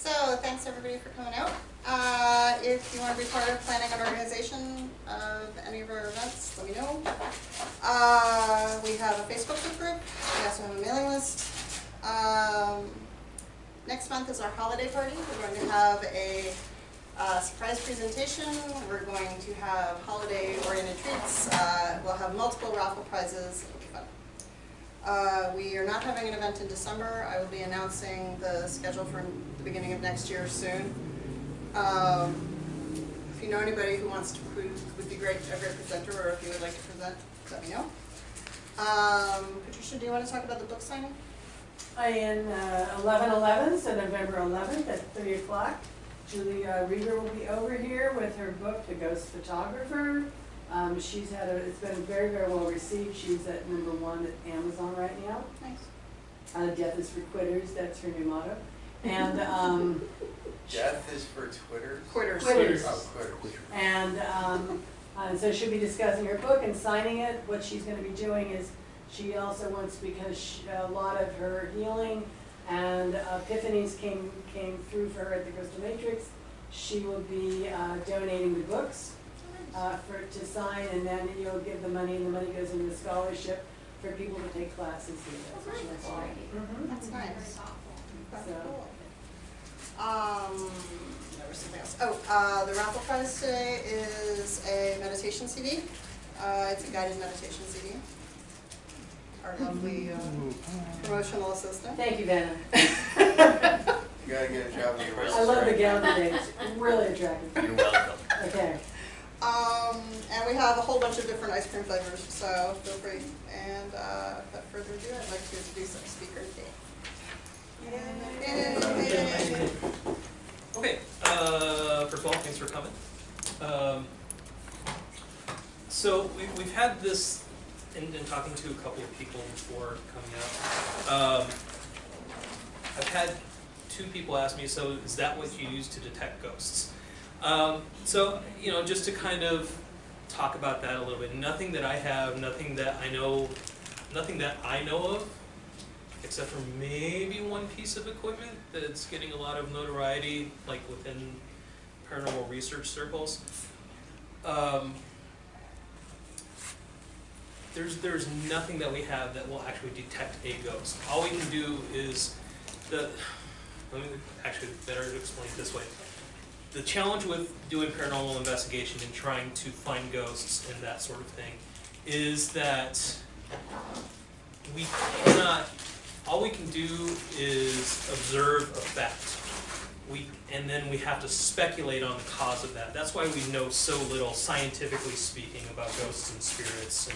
So thanks everybody for coming out. If you want to be part of planning and organization of any of our events, let me know. We have a Facebook group. We also have a mailing list. Next month is our holiday party. We're going to have a surprise presentation. We're going to have holiday-oriented treats. We'll have multiple raffle prizes. It'll be fun. We are not having an event in December. I will be announcing the schedule for the beginning of next year soon. If you know anybody who would be a great presenter, or if you would like to present, let me know. Patricia, do you want to talk about the book signing? In 11/11, so November 11th at 3 o'clock. Julie Rieger will be over here with her book, The Ghost Photographer. It's been very, very well received. She's at #1 at Amazon right now. Nice. Death is for quitters, that's her new motto. And Death is for Twitters? Quitters. Quitters. Oh, Quitters. And so she'll be discussing her book and signing it. What she's going to be doing is she also wants, because a lot of her healing and epiphanies came through for her at the Crystal Matrix, she will be donating the books to sign, and then you'll give the money, and the money goes into scholarship for people to take classes here. That's what she wants to do. That's nice. That's So. cool. There was something else. Oh, the raffle prize today is a meditation CD. It's a guided meditation CD. Our lovely promotional assistant. Thank you, Vanna. You gotta get a job in the I love the gown today. It's really attractive. You're welcome. Okay. And we have a whole bunch of different ice cream flavors, so feel free. And without further ado, I'd like to introduce our speaker today. Yay. Okay, first of all, thanks for coming. So we've had this, in talking to a couple of people before coming out, I've had two people ask me, so is that what you use to detect ghosts? So, just to kind of talk about that a little bit, nothing that I have, nothing that I know of, except for maybe one piece of equipment that's getting a lot of notoriety, like within paranormal research circles. There's nothing that we have that will actually detect a ghost. All we can do is let me actually better explain it this way. The challenge with doing paranormal investigation and trying to find ghosts and that sort of thing is that we cannot, all we can do is observe a fact. And then we have to speculate on the cause of that. That's why we know so little, scientifically speaking, about ghosts and spirits, and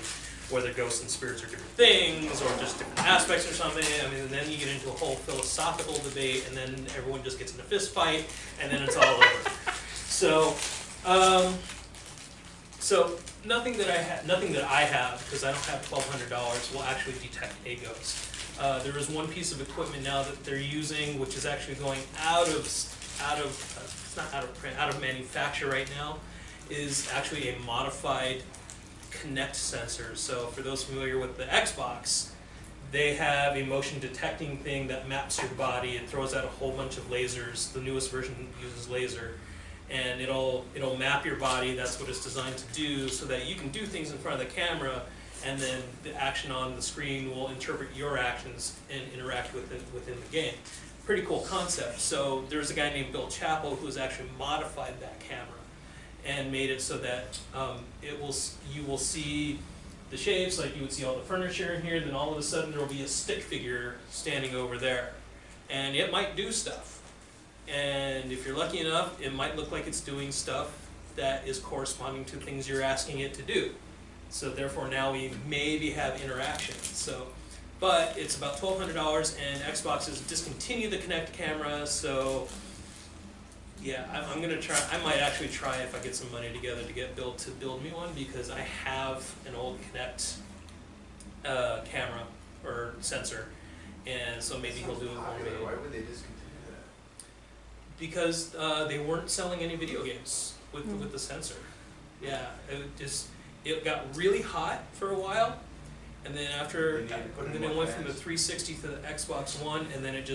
whether ghosts and spirits are different things or just different aspects or something. I mean, and then you get into a whole philosophical debate, and then everyone just gets in a fist fight, and then it's all over. So, nothing that I have, because I don't have $1,200, will actually detect a ghost. There is one piece of equipment now that they're using, which is actually going out of manufacture right now, is actually a modified Connect sensor. So for those familiar with the Xbox, they have a motion detecting thing that maps your body. It throws out a whole bunch of lasers. The newest version uses laser, and it'll map your body. That's what it's designed to do, so that you can do things in front of the camera, and then the action on the screen will interpret your actions and interact within the game. Pretty cool concept. So there's a guy named Bill Chappell who has actually modified that camera and made it so that you will see the shapes, like you would see all the furniture in here, then all of a sudden there will be a stick figure standing over there. And it might do stuff. And if you're lucky enough, it might look like it's doing stuff that is corresponding to things you're asking it to do. So therefore now we maybe have interaction. But it's about $1,200, and Xbox has discontinued the Kinect camera, so yeah, I'm gonna try. I might actually try, if I get some money together, to get Bill to build me one, because I have an old Kinect camera or sensor, and so maybe he'll do it for me. Why would they discontinue that? Because they weren't selling any video games with the sensor. Yeah, it got really hot for a while, and then it went from the 360 to the Xbox One, and then it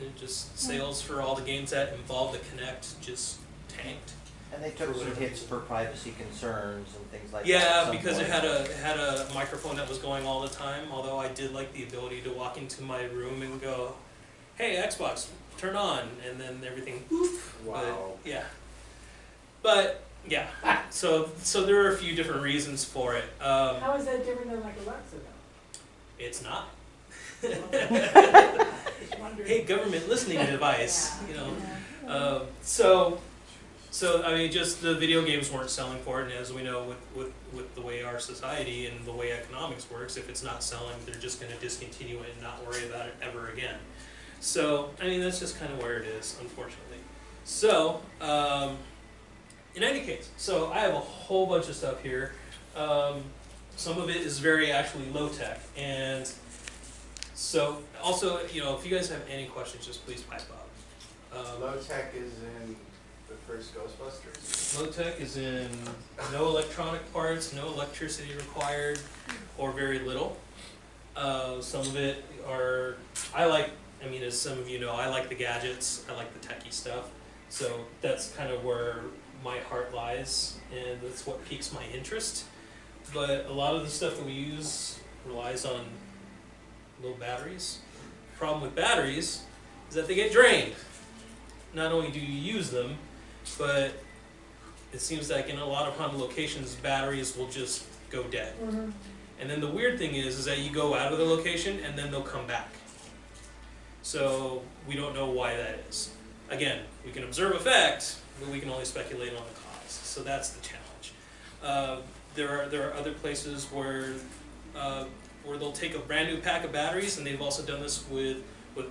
and just sales for all the games that involve the Kinect just tanked. And they took some hits for privacy concerns and things like that. Yeah, at some because it point. had a microphone that was going all the time, although I did like the ability to walk into my room and go, hey, Xbox, turn on, and then everything, oof. Wow. But, yeah. But, yeah, so there are a few different reasons for it. How is that different than like Alexa though? It's not. Just wondering. Hey, government listening device, Yeah. you know. So I mean, just the video games weren't selling for it, and as we know, with the way our society and the way economics works, if it's not selling, they're just going to discontinue it and not worry about it ever again. So I mean, that's just kind of where it is, unfortunately. So in any case, so I have a whole bunch of stuff here. Some of it is very actually low tech, and so also, you know, if you guys have any questions, just please pipe up. Low tech is in the first Ghostbusters. Low tech is in no electronic parts, no electricity required, or very little. Some of it are, I mean, as some of you know, I like the gadgets, I like the techie stuff. So that's kind of where my heart lies, and that's what piques my interest. But a lot of the stuff that we use relies on low batteries. The problem with batteries is that they get drained. Not only do you use them, but it seems like in a lot of haunted locations, batteries will just go dead. Mhm. And then the weird thing is that you go out of the location and then they'll come back. So we don't know why that is. Again, we can observe effect, but we can only speculate on the cause. So that's the challenge. There are other places where they'll take a brand new pack of batteries, and they've also done this with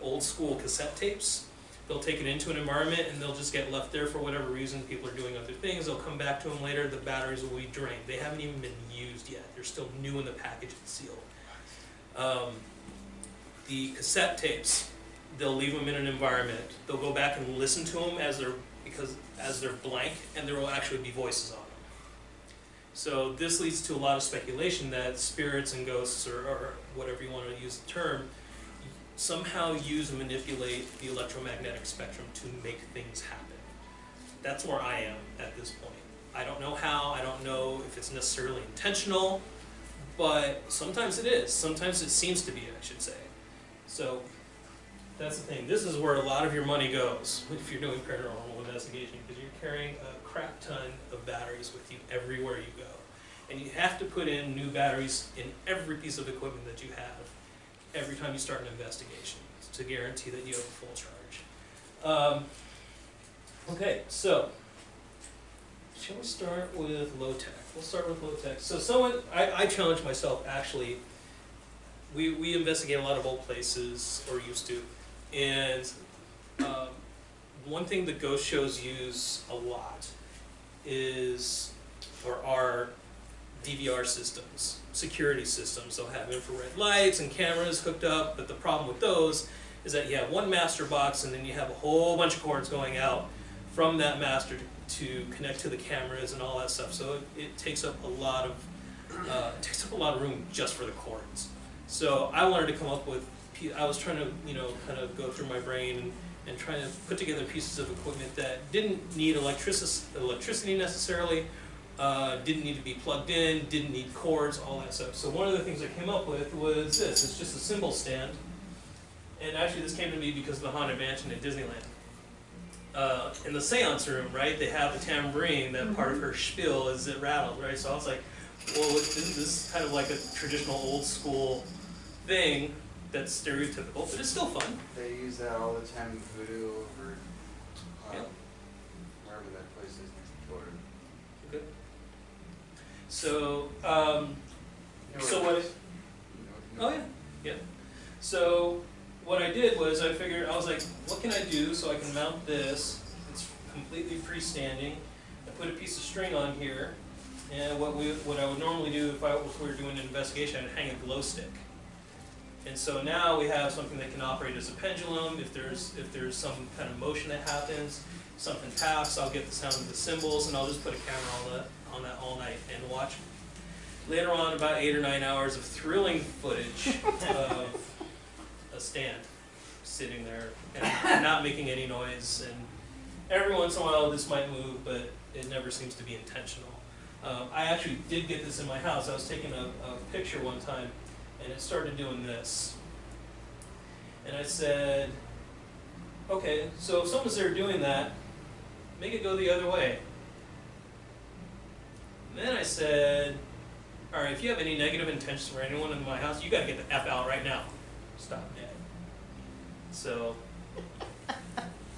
old school cassette tapes. They'll take it into an environment and they'll just get left there for whatever reason. People are doing other things. They'll come back to them later. The batteries will be drained. They haven't even been used yet. They're still new in the package and sealed. The cassette tapes, they'll leave them in an environment. They'll go back and listen to them as they're blank, and there will actually be voices on them. So this leads to a lot of speculation that spirits and ghosts, or whatever you want to use the term, somehow use and manipulate the electromagnetic spectrum to make things happen. That's where I am at this point. I don't know how, I don't know if it's necessarily intentional, but sometimes it is. Sometimes it seems to be, I should say. So that's the thing. This is where a lot of your money goes if you're doing paranormal investigation, because you're carrying a crap ton of batteries with you everywhere you go. And you have to put in new batteries in every piece of equipment that you have every time you start an investigation to guarantee that you have a full charge. Okay, so shall we start with low tech? We'll start with low tech. So I challenge myself actually. We investigate a lot of old places, or used to, and one thing that ghost shows use a lot are DVR systems, security systems. They'll have infrared lights and cameras hooked up, but the problem with those is that you have one master box and then you have a whole bunch of cords going out from that master to connect to the cameras and all that stuff. So it takes up a lot of room just for the cords. So I wanted to come up with, I was trying to, kind of go through my brain and trying to put together pieces of equipment that didn't need electricity necessarily, didn't need to be plugged in, didn't need cords, all that stuff. So one of the things I came up with was this. It's just a cymbal stand. And actually this came to me because of the Haunted Mansion at Disneyland. In the seance room, right, they have the tambourine, that part of her spiel is it rattles, right? So I was like, well, this is kind of like a traditional old school thing that's stereotypical, but it's still fun. They use that all the time in voodoo over wherever that place is next to Florida. Good. So, yeah. So what I did was I was like, what can I do so I can mount this? It's completely freestanding. I put a piece of string on here, and what I would normally do if we were doing an investigation, I'd hang a glow stick. And so now we have something that can operate as a pendulum. If there's some kind of motion that happens, something taps, I'll get the sound of the cymbals, and I'll just put a camera on that all night and watch. Later on, about 8 or 9 hours of thrilling footage of a stand. sitting there and not making any noise. And every once in a while this might move, but it never seems to be intentional. I actually did get this in my house. I was taking a picture one time, and it started doing this. And I said, okay, so if someone's there doing that, make it go the other way. And then I said, all right, if you have any negative intentions for anyone in my house, you got to get the F out right now. Stop dead. So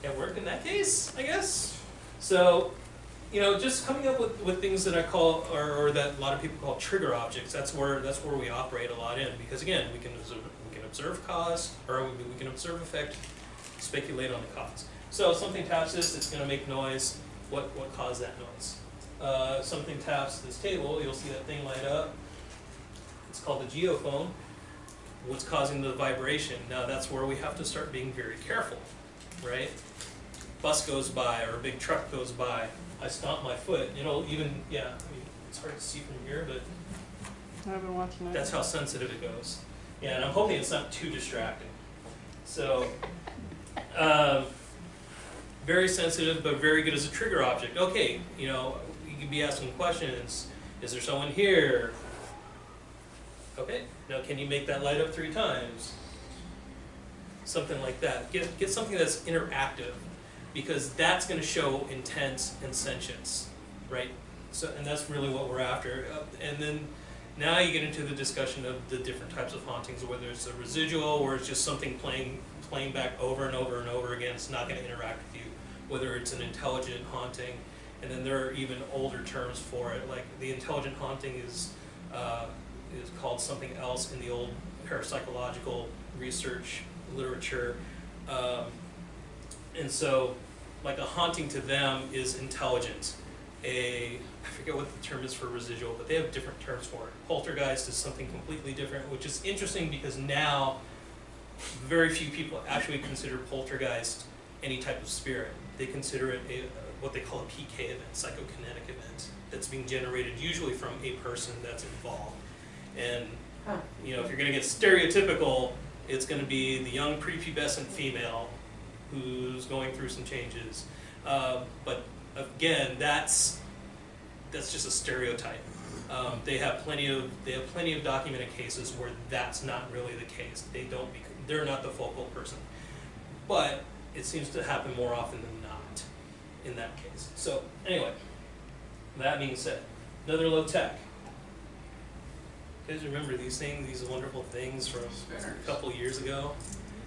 it worked in that case, I guess. So, you know, just coming up with things that I call, or that a lot of people call trigger objects. That's where we operate a lot in, because again, we can observe cause, or we can observe effect, speculate on the cause. So if something taps this, it's going to make noise. What caused that noise? Something taps this table, you'll see that thing light up. It's called the geophone. What's causing the vibration? Now that's where we have to start being very careful, right? Bus goes by or a big truck goes by. I stomp my foot. You know, even, yeah, I mean, it's hard to see from here, but I've been watching it. that's how sensitive it goes. Yeah, and I'm hoping it's not too distracting. So, very sensitive, but very good as a trigger object. Okay, you know, you could be asking questions. Is there someone here? Okay, now can you make that light up 3 times? Something like that. Get something that's interactive, because that's going to show intent and sentience, right? So, and that's really what we're after. And then now you get into the discussion of the different types of hauntings, whether it's a residual or it's just something playing back over and over and over again. It's not going to interact with you. Whether it's an intelligent haunting, and then there are even older terms for it. Like the intelligent haunting is called something else in the old parapsychological research literature. And so, like a haunting to them is intelligent. I forget what the term is for residual, but they have different terms for it. Poltergeist is something completely different, which is interesting because now very few people actually consider poltergeist any type of spirit. They consider it what they call a PK event, psychokinetic event, that's being generated usually from a person that's involved. And you know, if you're going to get stereotypical, it's going to be the young prepubescent female who's going through some changes. But again, that's just a stereotype. They have plenty of documented cases where that's not really the case. They're not the focal person. But it seems to happen more often than not in that case. So anyway, that being said, another low tech. You guys remember these things, these wonderful things from a couple years ago?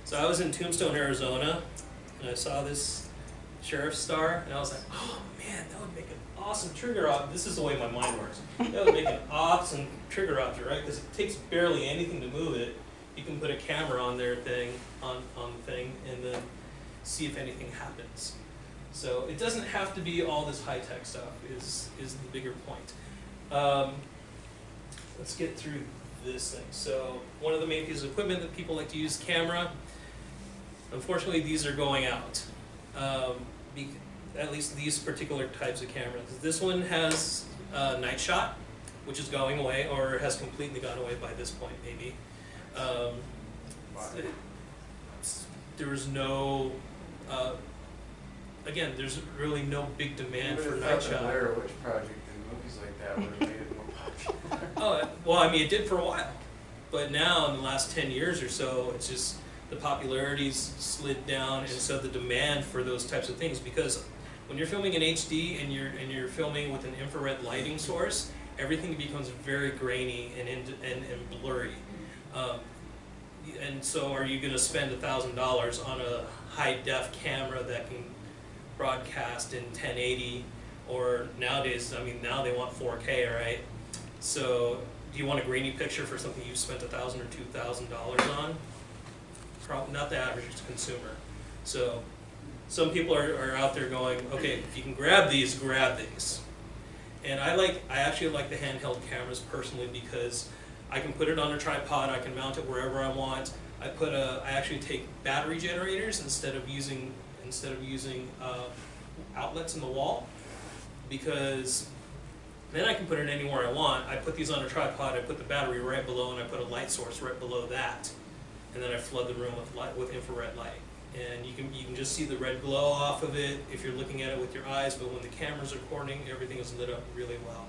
So I was in Tombstone, Arizona, and I saw this sheriff's star, and I was like, oh man, that would make an awesome trigger object. This is the way my mind works. That would make an awesome trigger object, right? Because it takes barely anything to move it. You can put a camera on their thing, on the thing, and then see if anything happens. So it doesn't have to be all this high-tech stuff, is the bigger point. Let's get through this thing. So one of the main pieces of equipment that people like to use, camera. Unfortunately, these are going out. At least these particular types of cameras. This one has night shot, which is going away, or has completely gone away by this point, maybe. There was no, again, there's really no big demand for night shot. The Blair Witch Project and movies like that would have made it more popular. Oh, well, I mean, it did for a while. But now, in the last 10 years or so, it's just the popularity's slid down, and so the demand for those types of things, because when you're filming in HD and you're filming with an infrared lighting source, everything becomes very grainy and blurry. And so are you going to spend $1,000 on a high-def camera that can broadcast in 1080, or nowadays, I mean, now they want 4K, right? So do you want a grainy picture for something you spent $1,000 or $2,000 on? Probably not the average consumer. So some people are out there going, okay, if you can grab these, grab these. And I actually like the handheld cameras personally, because I can put it on a tripod, I can mount it wherever I want. I actually take battery generators instead of using outlets in the wall, because then I can put it anywhere I want. I put these on a tripod, I put the battery right below, and I put a light source right below that. and then I flood the room with infrared light. And you can just see the red glow off of it if you're looking at it with your eyes, but when the camera's recording, everything is lit up really well.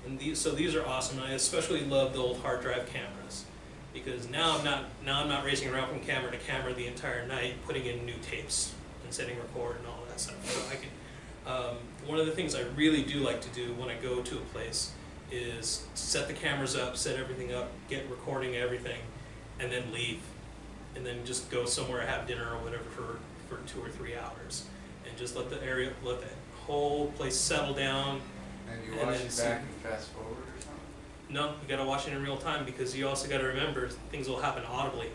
And these are awesome. And I especially love the old hard drive cameras, because now I'm not racing around from camera to camera the entire night putting in new tapes and setting record and all that stuff. So I can, one of the things I really do like to do when I go to a place is set the cameras up, set everything up, get recording everything, and then leave. And then just go somewhere, have dinner or whatever for 2 or 3 hours, and just let the whole place settle down. And you And watch then it see- back and fast forward or something? No, you gotta watch it in real time, because you also gotta remember things will happen audibly,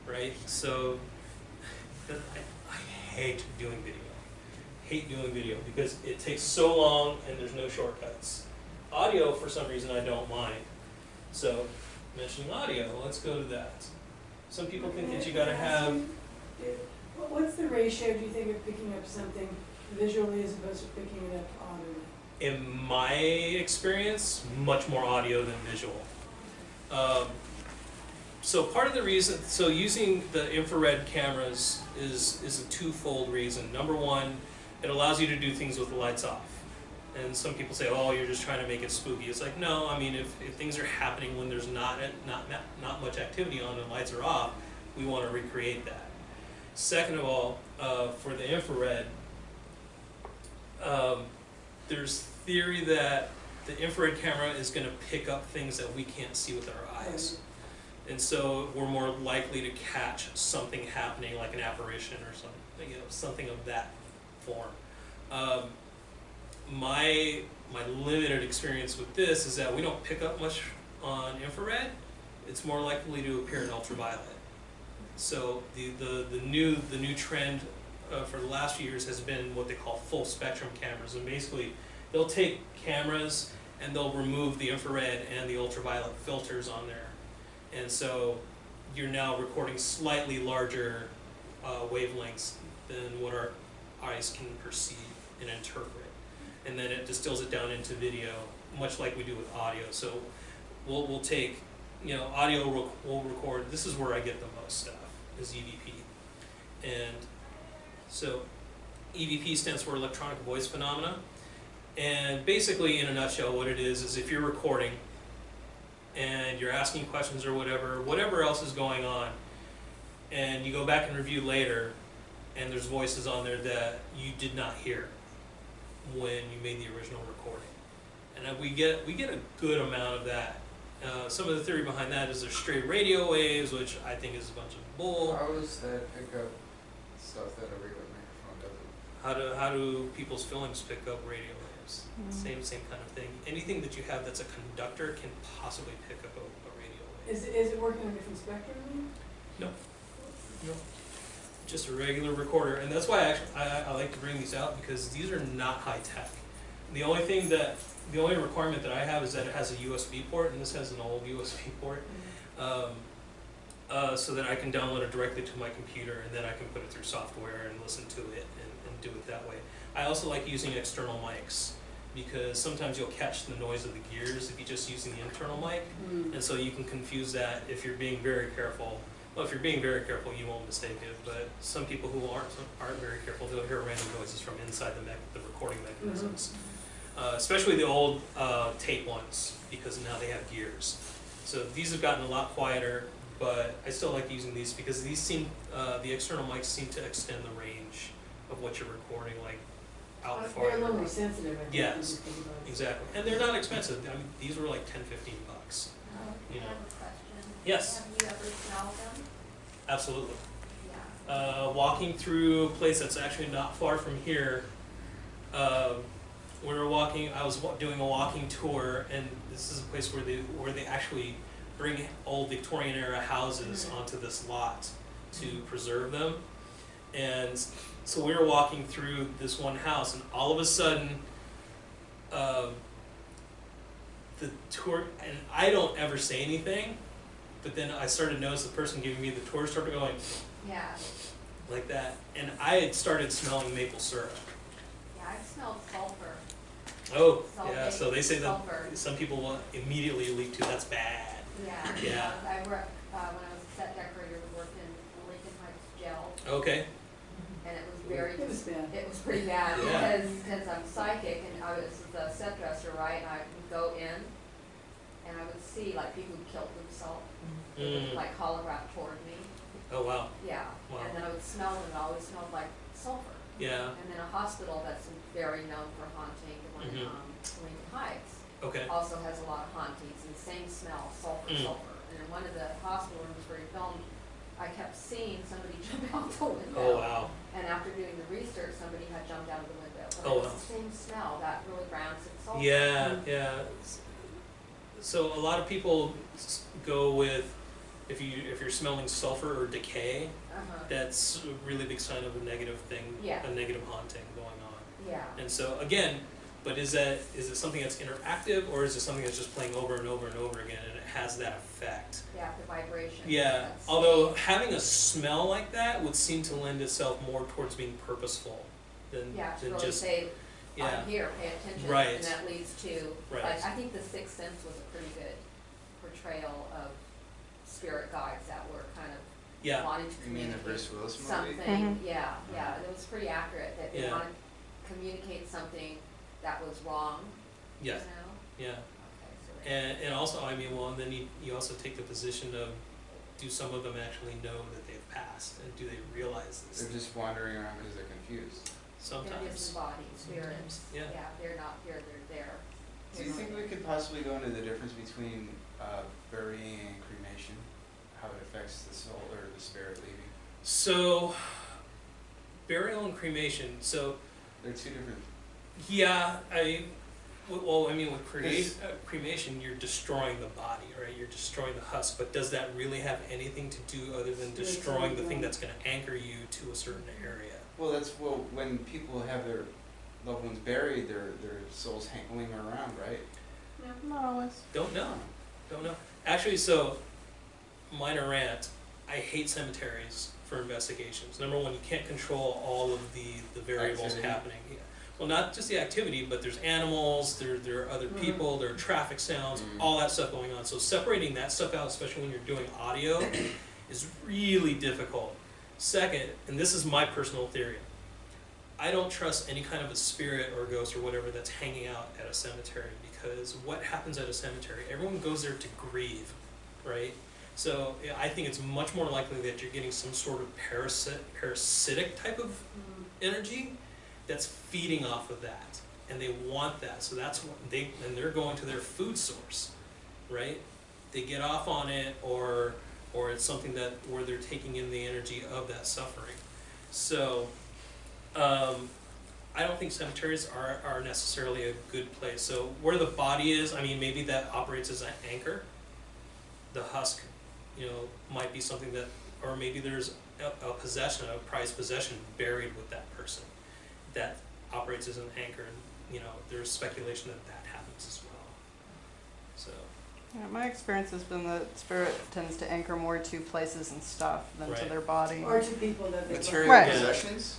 right? So I hate doing video. Hate doing video because it takes so long and there's no shortcuts. Audio, for some reason, I don't mind. So, mentioning audio, let's go to that. Some people think that you gotta have. What's the ratio, do you think, of picking up something visually as opposed to picking it up audibly? In my experience, much more audio than visual. So part of the reason, so using the infrared cameras is a twofold reason. Number one, it allows you to do things with the lights off. And some people say, oh, you're just trying to make it spooky. It's like, no, I mean, if things are happening when there's not much activity on and lights are off, we want to recreate that. Second of all, for the infrared, there's theory that the infrared camera is going to pick up things that we can't see with our eyes. And so we're more likely to catch something happening, like an apparition or something, something of that form. My limited experience with this is that we don't pick up much on infrared. It's more likely to appear in ultraviolet. So the new trend for the last few years has been what they call full spectrum cameras, and basically they'll take cameras and they'll remove the infrared and the ultraviolet filters on there, and so you're now recording slightly larger wavelengths than what our eyes can perceive and interpret, and then it distills it down into video, much like we do with audio. So we'll take, audio we'll record. This is where I get the most stuff, is EVP. And so EVP stands for electronic voice phenomena. And basically, in a nutshell, what it is if you're recording and you're asking questions or whatever else is going on, and you go back and review later, and there's voices on there that you did not hear when you made the original recording. And we get a good amount of that. Some of the theory behind that is there's stray radio waves, which I think is a bunch of bull. How does that pick up stuff that a regular microphone doesn't? How do people's feelings pick up radio waves? Same kind of thing. Anything that you have that's a conductor can possibly pick up a radio wave. Is it working on a different spectrum? No. Just a regular recorder, and that's why I like to bring these out, because these are not high tech. The only requirement that I have is that it has a USB port, and this has an old USB port, so that I can download it directly to my computer, and then I can put it through software and listen to it and do it that way. I also like using external mics, because sometimes you'll catch the noise of the gears if you're just using the internal mic, and so you can confuse that if you're being very careful. Well, if you're being very careful, you won't mistake it, but some people who aren't very careful, they'll hear random noises from inside the recording mechanisms. Especially the old tape ones, because now they have gears. So these have gotten a lot quieter, but I still like using these because these the external mics seem to extend the range of what you're recording, like out far. They're a little more sensitive, I think. Yes, exactly. And they're not expensive. I mean, these were like $10-15. I have a question. Yes. Have you ever smelled them? Absolutely. Yeah. Walking through a place that's actually not far from here, I was doing a walking tour, and this is a place where they actually bring old Victorian era houses onto this lot to preserve them. And so we were walking through this one house, and all of a sudden, the tour, and I don't ever say anything, but then I started to notice the person giving me the tour started going Yeah. like that, and I had started smelling maple syrup. Yeah, I've smelled sulfur. Oh, Sulfate, yeah, so they say that sulfur. some people will immediately leap to, that's bad. Yeah. Yeah. I worked when I was a set decorator Okay. And it was very, It was bad. it was pretty bad Yeah. because I'm psychic and I was the set dresser, right? And I would go in and I would see like people who killed themselves. They would Mm. like holograph toward me. Oh, wow. Yeah. Wow. And then I would smell them. It always smelled like sulfur. Yeah. And then a hospital that's very known for haunting, the one in Mhm. Lincoln Heights, Okay. also has a lot of hauntings and the same smell, sulfur, Mm. sulfur. And in one of the hospital rooms where he filmed, I kept seeing somebody jump out the window. Oh, wow. And after doing the research, somebody had jumped out of the window. But Oh, it was wow. the same smell, that really rancid sulfur. Yeah, yeah. So a lot of people go with if you're smelling sulfur or decay, Uh-huh. that's a really big sign of a negative thing, Yeah. a negative haunting going on. Yeah. And so again, but is it something that's interactive or is it something that's just playing over and over and over again and it has that effect? Yeah, the vibration. Yeah. That's- Although having a smell like that would seem to lend itself more towards being purposeful than Yeah, to than really just say, yeah. I'm here, pay attention. Right. And that leads to, Right. like, I think The Sixth Sense was a pretty good portrayal of spirit guides that were kind of Yeah. wanting to You mean the communicate Bruce Willis movie? something. Yeah, yeah, it was pretty accurate that they Yeah. wanted to communicate something that was wrong, you Yeah. know? Yeah. Okay, so they- And also, I mean, well, and then you also take the position of, do some of them actually know that they've passed, and do they realize this? They're just wandering around because they're confused. They're Sometimes. disembodied spirits. Sometimes, yeah. They're not here, they're there. Do you think we could possibly go into the difference between burying and cremation? How it affects the soul or the spirit leaving? So, burial and cremation, so, They're two different. yeah, well, I mean, with cremation, you're destroying the body, right? You're destroying the husk, but does that really have anything to do other than destroying the thing that's gonna anchor you to a certain area? Well, when people have their loved ones buried, their souls hanging around, right? Not always. Don't know. Actually, so, minor rant, I hate cemeteries for investigations. Number one, you can't control all of the variables Activity. happening. Yeah. Well, not just the activity, but there's animals, there are other people, there are traffic sounds, all that stuff going on. So separating that stuff out, especially when you're doing audio, is really difficult. Second, and this is my personal theory, I don't trust any kind of a spirit or ghost or whatever that's hanging out at a cemetery, because what happens at a cemetery, everyone goes there to grieve, right? So yeah, I think it's much more likely that you're getting some sort of parasitic type of energy that's feeding off of that, and they want that. So that's what they're going to their food source, right? They get off on it, or it's something where they're taking in the energy of that suffering. So I don't think cemeteries are necessarily a good place. So where the body is, I mean, maybe that operates as an anchor. The husk, might be something that, or maybe there's a possession, a prized possession buried with that person that operates as an anchor, and there's speculation that happens as well. So. Yeah, my experience has been that spirit tends to anchor more to places and stuff than to Right. their body. Or to people that they love. Material Right. possessions?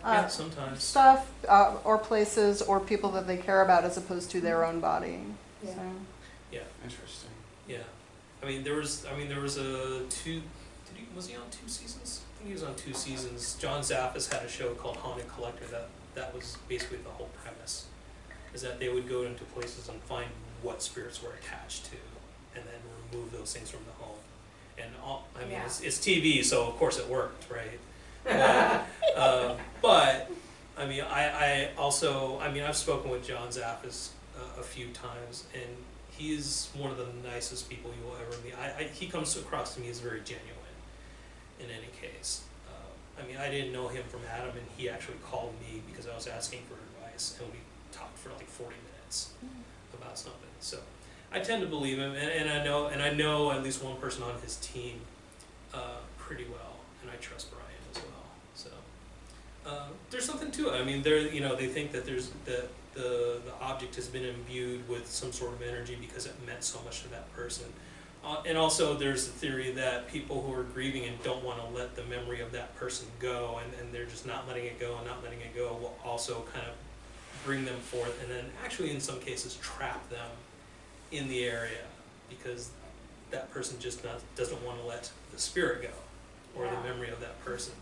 Yeah, sometimes. Stuff or places or people that they care about as opposed to their own body. Yeah. So. Yeah, Interesting. yeah. There was was he on 2 seasons? I think he was on 2 seasons. John Zaffis had a show called Haunted Collector that was basically the whole premise, is that they would go into places and find what spirits were attached to, and then remove those things from the home. And Yeah. it's TV, so of course it worked, right? But I also, I've spoken with John Zaffis a few times, and he's one of the nicest people you will ever meet. He comes across to me as very genuine, in any case. I didn't know him from Adam, and he actually called me because I was asking for advice, and we talked for like 40 minutes about something. So I tend to believe him, and I know at least one person on his team pretty well, and I trust Brian as well. So there's something to it. They think that the object has been imbued with some sort of energy because it meant so much to that person. And also there's the theory that people who are grieving and don't want to let the memory of that person go, and they're just not letting it go and not letting it go, will also kind of bring them forth, and then actually in some cases trap them in the area because that person just doesn't want to let the spirit go, or the Yeah. memory of that person.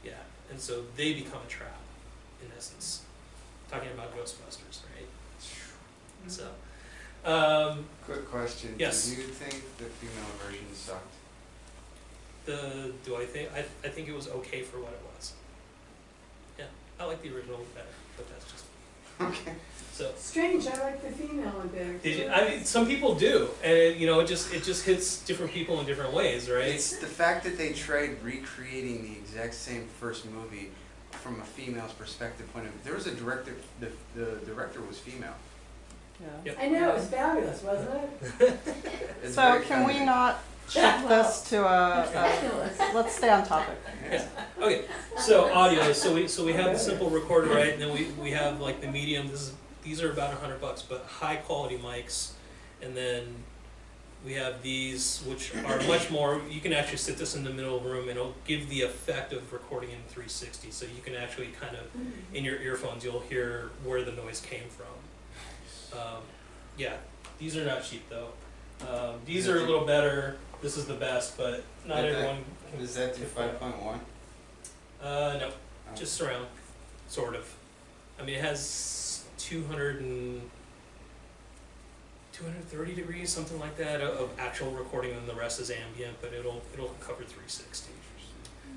Yeah, and so they become a trap, in essence. Talking about Ghostbusters, right? So, Quick question. Yes. Do you think the female version sucked? I think it was okay for what it was. Yeah, I like the original better, but that's just me. Okay. So, Strange, I like the female one better. did you, I mean, some people do, and you know, it just hits different people in different ways, right? It's the fact that they tried recreating the exact same first movie from a female's perspective point of view. There was a director, the director was female. Yep. I know, it was fabulous, wasn't it? It's So very can we kind not shift this to let's stay on topic. Yeah. Okay, so audio. So we have the simple recorder, right? And then we have like the medium. These are about $100, but high quality mics. And then we have these, which are much more. You can actually sit this in the middle of the room, and it'll give the effect of recording in 360. So you can actually kind of in your earphones, you'll hear where the noise came from. Yeah, these are not cheap though. These are a little better. This is the best, but not everyone can. Is that the 5.1? No, just surround, sort of. I mean, it has 230 degrees, something like that, of actual recording, and the rest is ambient, but it'll cover 360.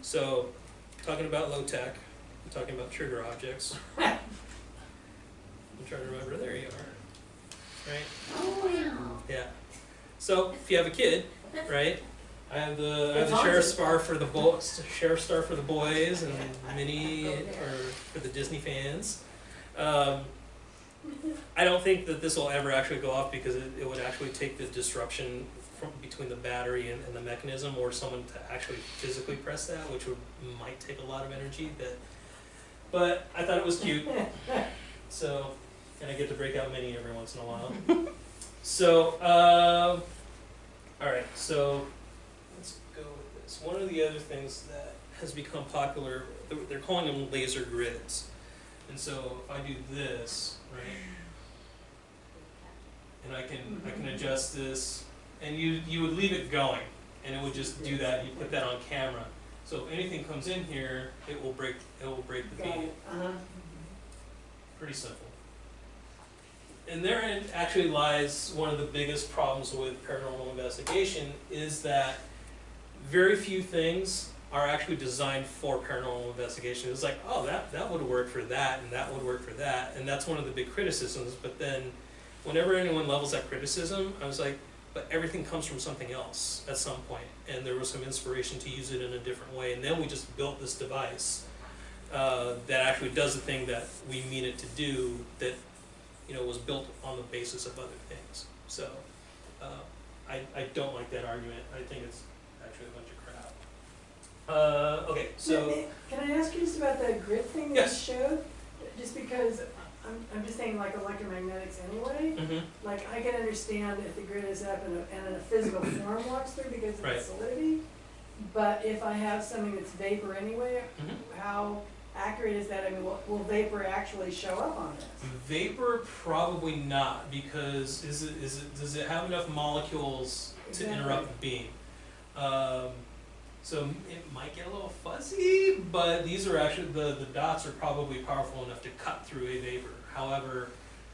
So, talking about low tech, I'm talking about trigger objects. I'm trying to remember. There you are. Right? Yeah. So if you have a kid, right? I have the sheriff's star for the sheriff's star for the boys, and Minnie for the Disney fans. I don't think that this will ever actually go off because it would actually take the disruption between the battery and the mechanism, or someone to actually physically press that, which might take a lot of energy. But I thought it was cute. So. And I get to break out Minnie every once in a while. So, all right, so let's go with this. One of the other things that has become popular, they're calling them laser grids. And so if I do this, right, and I can adjust this, and you would leave it going, and it would just do that. You put that on camera. So if anything comes in here, it will break the beam. Pretty simple. And therein actually lies one of the biggest problems with paranormal investigation, is that very few things are actually designed for paranormal investigation. It's like, oh, that would work for that, and that would work for that, and that's one of the big criticisms. But then whenever anyone levels that criticism, I was like, but everything comes from something else at some point, and there was some inspiration to use it in a different way, and then we just built this device that actually does the thing that we mean it to do, that was built on the basis of other things. So I don't like that argument. I think it's actually a bunch of crap. Okay, so Can I ask you just about the grid thing that Yes. you showed? Just because I'm just saying like electromagnetics anyway. Like I can understand if the grid is up and a physical form walks through because of the Right. solidity. But if I have something that's vapor anyway, how accurate is that? I mean, will vapor actually show up on this? Vapor, probably not, because does it have enough molecules to interrupt the beam? So it might get a little fuzzy, but these are actually, the dots are probably powerful enough to cut through a vapor. However,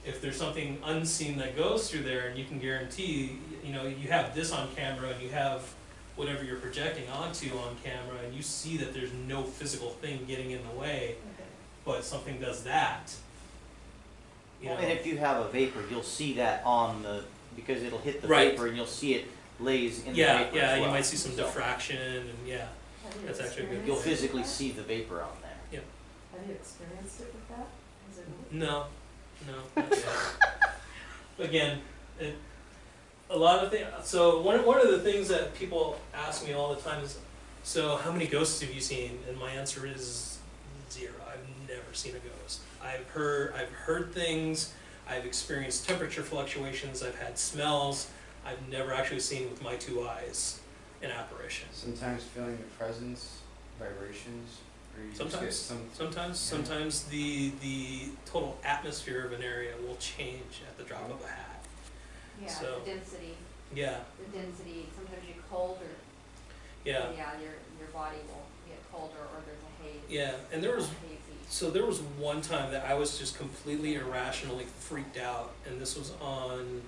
if there's something unseen that goes through there, and you can guarantee, you have this on camera, and you have whatever you're projecting onto on camera, and you see that there's no physical thing getting in the way, but something does that. And if you have a vapor, you'll see that because it'll hit the Right. vapor and you'll see it lays in the Yeah, vapor yeah, as you well. might see some So diffraction, and yeah, that's actually good. you'll physically see the vapor on there. Have you experienced it with that? Is it No, not yet. Again, a lot of things. So one of the things that people ask me all the time is, so how many ghosts have you seen? And my answer is 0. I've never seen a ghost. I've heard things. I've experienced temperature fluctuations. I've had smells. I've never actually seen with my 2 eyes an apparition. Sometimes feeling the presence, vibrations, or you just get Sometimes the total atmosphere of an area will change at the drop of a hat. Yeah, So- the density, Yeah. sometimes you're cold or. Yeah. Yeah, your body will get colder or there's a haze. Yeah, and there was Hazy. So there was one time that I was just completely irrationally freaked out, and this was on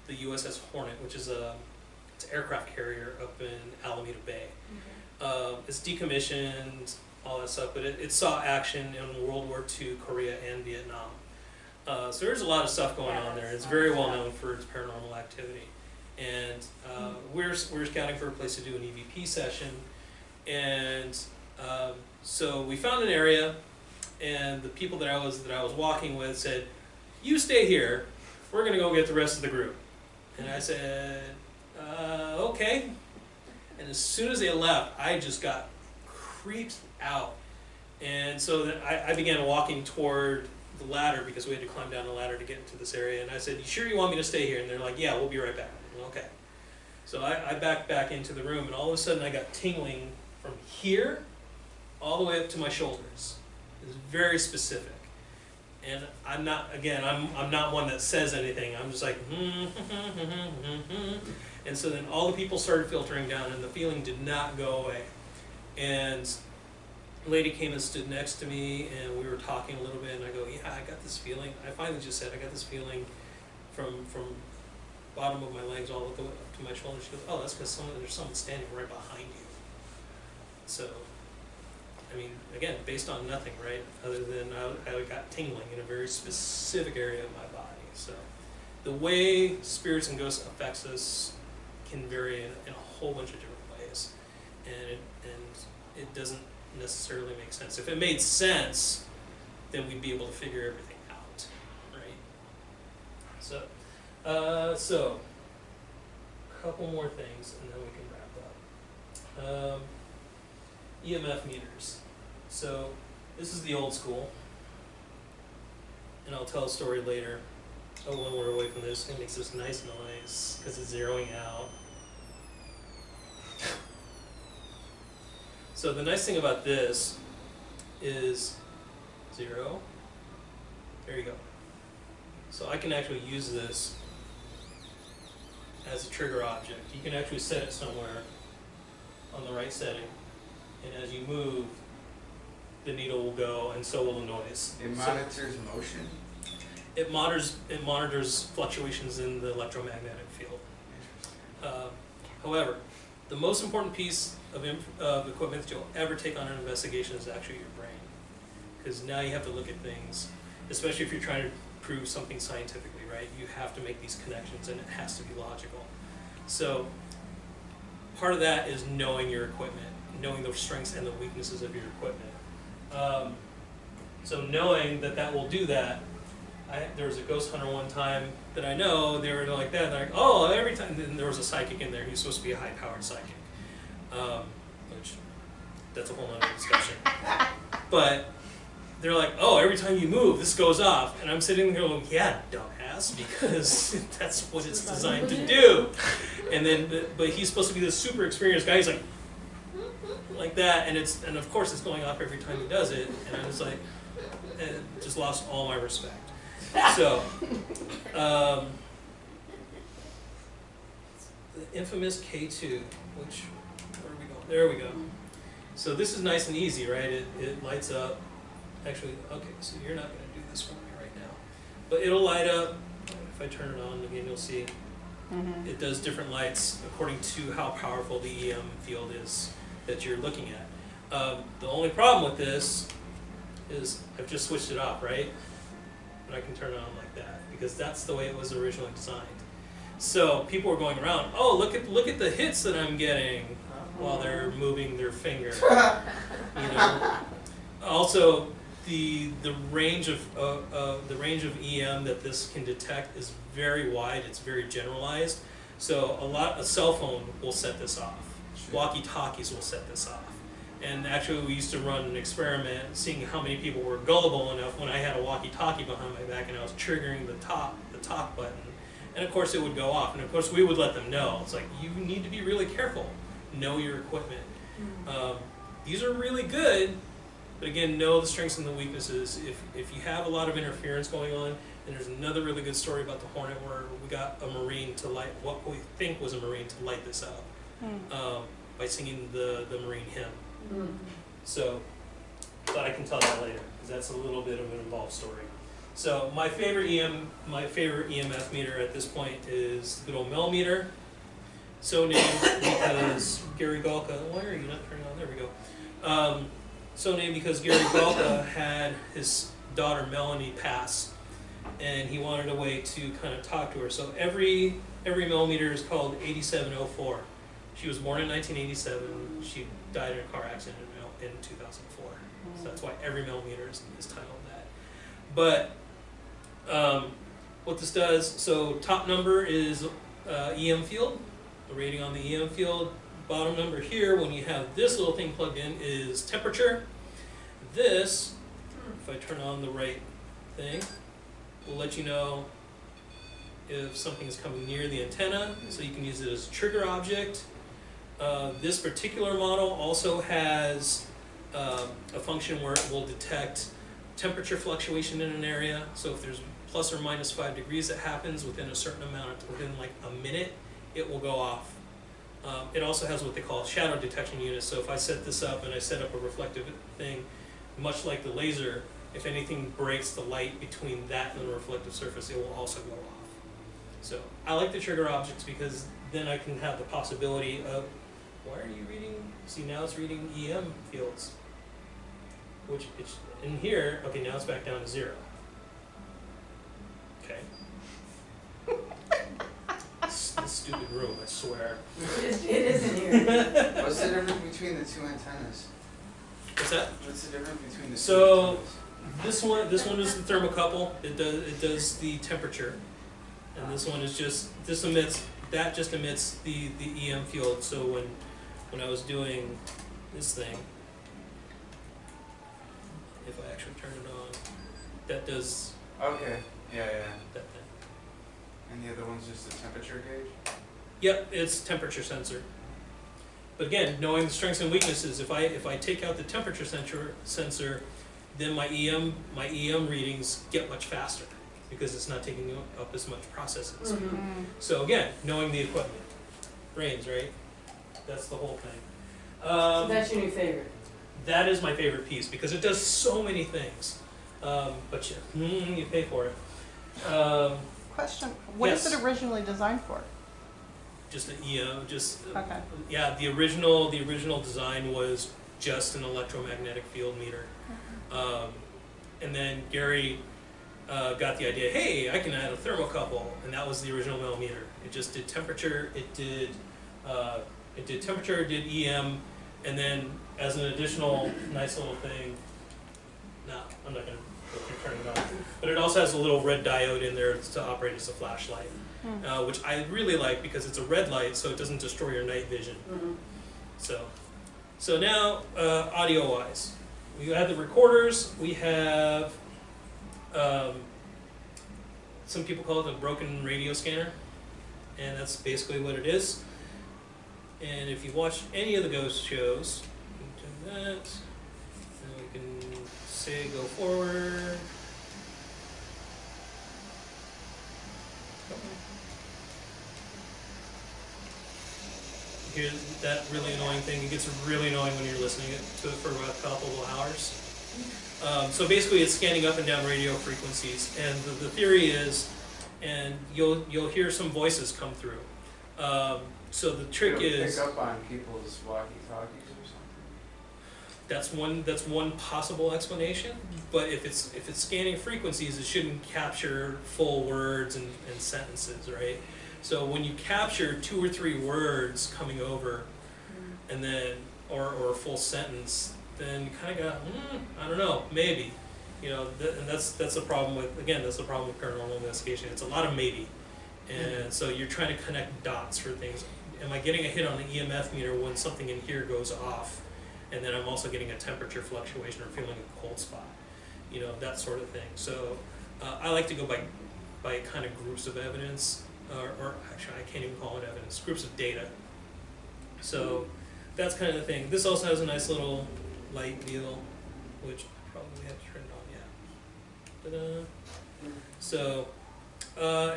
the USS Hornet, which is it's an aircraft carrier up in Alameda Bay. It's decommissioned, all that stuff, but it saw action in World War II, Korea, and Vietnam. So there's a lot of stuff going on there. It's very well known for its paranormal activity. And we're scouting for a place to do an EVP session, and so we found an area, and the people that I was walking with said, "You stay here. We're gonna go get the rest of the group." And I said, "Okay." And as soon as they left, I just got creeped out, and so then I began walking toward the ladder because we had to climb down the ladder to get into this area. And I said, "You sure you want me to stay here?" And they're like, "Yeah, we'll be right back." Okay. So I backed back into the room, and all of a sudden I got tingling from here all the way up to my shoulders. It was very specific. And I'm not one that says anything. I'm just like, and so then all the people started filtering down, and the feeling did not go away. And a lady came and stood next to me, and we were talking a little bit, and I go, "Yeah, I got this feeling." I finally just said, "I got this feeling from bottom of my legs all the way up to my shoulders." She goes, "Oh, that's because there's someone standing right behind you." So, I mean, again, based on nothing, right? Other than I got tingling in a very specific area of my body. So, the way spirits and ghosts affects us can vary in a whole bunch of different ways, and it doesn't necessarily make sense. If it made sense, then we'd be able to figure everything out, right? So, a couple more things, and then we can wrap up. EMF meters. So this is the old school, and I'll tell a story later. Oh, when we're away from this, it makes this nice noise because it's zeroing out. So the nice thing about this is 0. There you go. So I can actually use this as a trigger object. You can actually set it somewhere on the right setting, and as you move, the needle will go, and so will the noise. It monitors motion. It monitors fluctuations in the electromagnetic field. However, the most important piece of equipment that you'll ever take on an investigation is actually your brain, because now you have to look at things, especially if you're trying to prove something scientifically, right? You have to make these connections, and it has to be logical. So part of that is knowing your equipment, knowing the strengths and the weaknesses of your equipment. So knowing that will do that. There was a ghost hunter one time that I know, they were like that, they're like, "Oh, every time," and there was a psychic in there, he was supposed to be a high-powered psychic, which, that's a whole other discussion. But they're like, "Oh, every time you move, this goes off," and I'm sitting there going, "Yeah, dumbass, because that's what it's designed to do." And then, but he's supposed to be this super experienced guy, he's like that, and of course it's going off every time he does it, and I was like, just lost all my respect. So, the infamous K2, which, where do we go? There we go. So this is nice and easy, right? It lights up. Actually, okay, so you're not going to do this for me right now. But it'll light up. If I turn it on again, you'll see it does different lights according to how powerful the EM field is that you're looking at. The only problem with this is I've just switched it off, right? And I can turn it on like that because that's the way it was originally designed. So people were going around, "Oh, look at the hits that I'm getting," while they're moving their finger. You know. Also, the range of EM that this can detect is very wide. It's very generalized. So a cell phone will set this off. Walkie-talkies will set this off. And actually, we used to run an experiment, seeing how many people were gullible enough when I had a walkie-talkie behind my back and I was triggering the talk button. And of course, it would go off. And of course, we would let them know. It's like, you need to be really careful. Know your equipment. These are really good, but again, know the strengths and the weaknesses. If you have a lot of interference going on, and there's another really good story about the Hornet where we got a Marine to light, what we think was a Marine, to light this up. by singing the Marine hymn. Mhm. So, but I can tell that later, because that's a little bit of an involved story. So my favorite EMF meter at this point is the good old Mel meter. So named because Gary Galka, why are you not turning on? There we go. So named because Gary Galka had his daughter Melanie pass, and he wanted a way to kind of talk to her. So every millimeter is called 8704. She was born in 1987. She died in a car accident in 2004. So that's why every millimeter is titled that. But what this does, so top number is EM field, the rating on the EM field. Bottom number here, when you have this little thing plugged in, is temperature. This, if I turn on the right thing, will let you know if something is coming near the antenna, so you can use it as a trigger object. This particular model also has a function where it will detect temperature fluctuation in an area. So if there's plus or minus 5 degrees that happens within a certain amount, within like a minute, it will go off. It also has what they call shadow detection units. So if I set this up and I set up a reflective thing, much like the laser, if anything breaks the light between that and the reflective surface, it will also go off. So I like the trigger objects because then I can have the possibility of, why are you reading? See, now it's reading EM fields. Which it's in here, okay, now it's back down to 0. Okay. This stupid room, I swear. It is in here. What's the difference between the two antennas? What's that? What's the difference between the two So antennas? this one is the thermocouple. It does the temperature, and this one is just just emits the EM field. So when I was doing this thing, if I actually turn it on, that does Okay, yeah. that thing. And the other one's just a temperature gauge? Yep, it's temperature sensor. But again, knowing the strengths and weaknesses, if I take out the temperature sensor, then my EM readings get much faster because it's not taking up as much processing speed. Mhm. So again, knowing the equipment. Brains, right? That's the whole thing. So that's your new favorite. That is my favorite piece because it does so many things. But you pay for it. Question, what is Yes. it originally designed for? Just an EM, just Okay. yeah. The original design was just an electromagnetic field meter, and then Gary got the idea. Hey, I can add a thermocouple, and that was the original millimeter. It just did temperature. It did temperature. It did EM, and then as an additional nice little thing. No, I'm not gonna go through turning it on. But it also has a little red diode in there to operate as a flashlight. Which I really like because it's a red light, so it doesn't destroy your night vision. Mhm. So now, audio-wise, we have the recorders. We have some people call it a broken radio scanner, and that's basically what it is. And if you watch any of the ghost shows, we can do that. And we can say go forward. Here's that really annoying thing. It gets really annoying when you're listening to it for about a couple of hours. So basically, it's scanning up and down radio frequencies, and the theory is, and you'll hear some voices come through. So the trick It'll is pick up on people's walkie-talkies or something. that's one possible explanation. But if it's scanning frequencies, it shouldn't capture full words and sentences, right? So when you capture 2 or 3 words coming over, and then or a full sentence, then you kind of got I don't know, maybe, you know, and that's the problem with paranormal investigation. It's a lot of maybe, and so you're trying to connect dots for things. Am I getting a hit on the EMF meter when something in here goes off, and then I'm also getting a temperature fluctuation or feeling a cold spot, you know, that sort of thing. So I like to go by kind of groups of evidence. Or actually, I can't even call it evidence, groups of data. So that's kind of the thing. This also has a nice little light deal, which I probably have to turn it on, yeah. Ta-da. So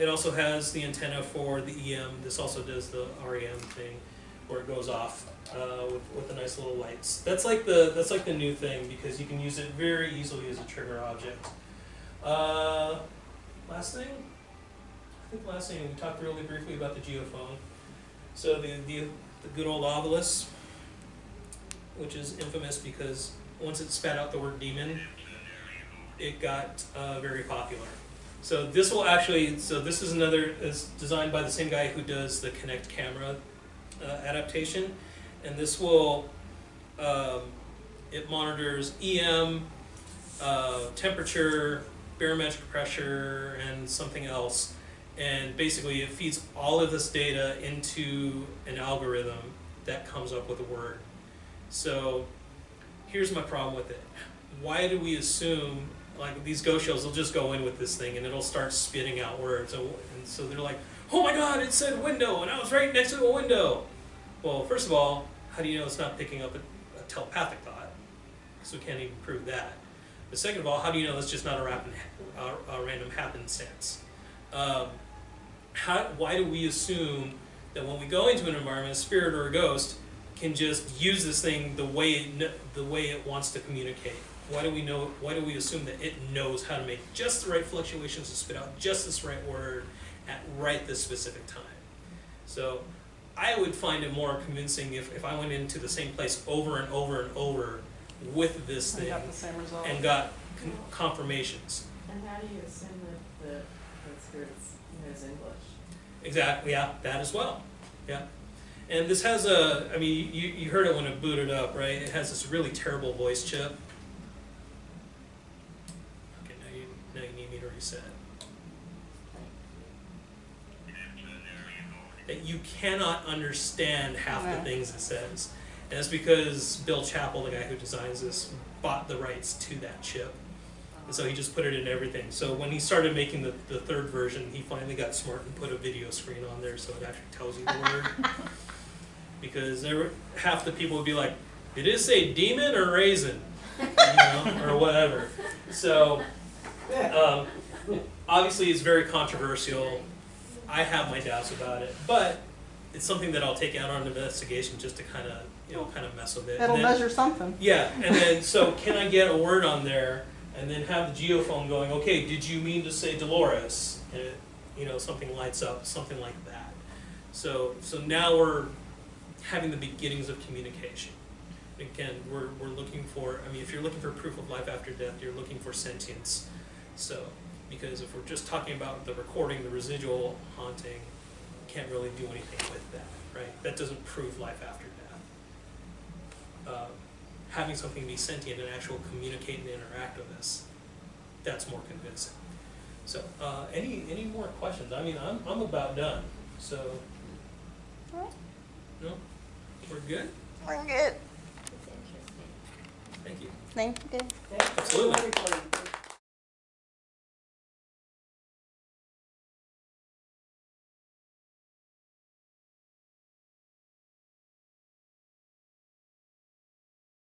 it also has the antenna for the EM. This also does the REM thing. where it goes off with the nice little lights. That's like the new thing because you can use it very easily as a trigger object. Last thing, we talked really briefly about the geophone. So the good old obelisk, which is infamous because once it spat out the word demon, it got very popular. So this will actually, this is another, is designed by the same guy who does the Kinect camera adaptation, and this will, it monitors EM, temperature, barometric pressure, and something else, and basically it feeds all of this data into an algorithm that comes up with a word. So here's my problem with it. Why do we assume, like these ghost shows, they'll just go in with this thing and it'll start spitting out words, and so they're like, oh my god, it said window, and I was right next to a window. Well, first of all, how do you know it's not picking up a telepathic thought? Because we can't even prove that. But second of all, how do you know it's just not a random happenstance? Why do we assume that when we go into an environment, a spirit or a ghost can just use this thing the way it wants to communicate? Why do we know? Why do we assume that it knows how to make just the right fluctuations to spit out just this right word at right this specific time? So I would find it more convincing if I went into the same place over and over and over with this thing got the same result. and got confirmations. And how do you assume that the spirit knows English? Exactly, yeah, that as well. Yeah. And this has I mean, you heard it when it booted up, right? It has this really terrible voice chip. Okay, now you need me to reset. That you cannot understand half the things it says. And that's because Bill Chappell, the guy who designs this, bought the rights to that chip. And so he just put it in everything. So when he started making the third version, he finally got smart and put a video screen on there so it actually tells you the word. Because half the people would be like, did it say demon or raisin? You know, or whatever. So obviously it's very controversial. I have my doubts about it, but it's something that I'll take out on an investigation just to kind of mess with it. It'll measure something. Yeah, and then so can I get a word on there and then have the geophone going, okay, did you mean to say Dolores? And it, something lights up, something like that. So now we're having the beginnings of communication. Again, we're looking for, I mean, if you're looking for proof of life after death, you're looking for sentience. So, because if we're just talking about the recording, the residual haunting, can't really do anything with that, right? That doesn't prove life after death. Having something be sentient and actually communicate and interact with us, that's more convincing. So, any more questions? I mean, I'm about done. So, no, we're good. We're good. It's interesting. Thank you. Thank you. Thank you. Absolutely. Everybody.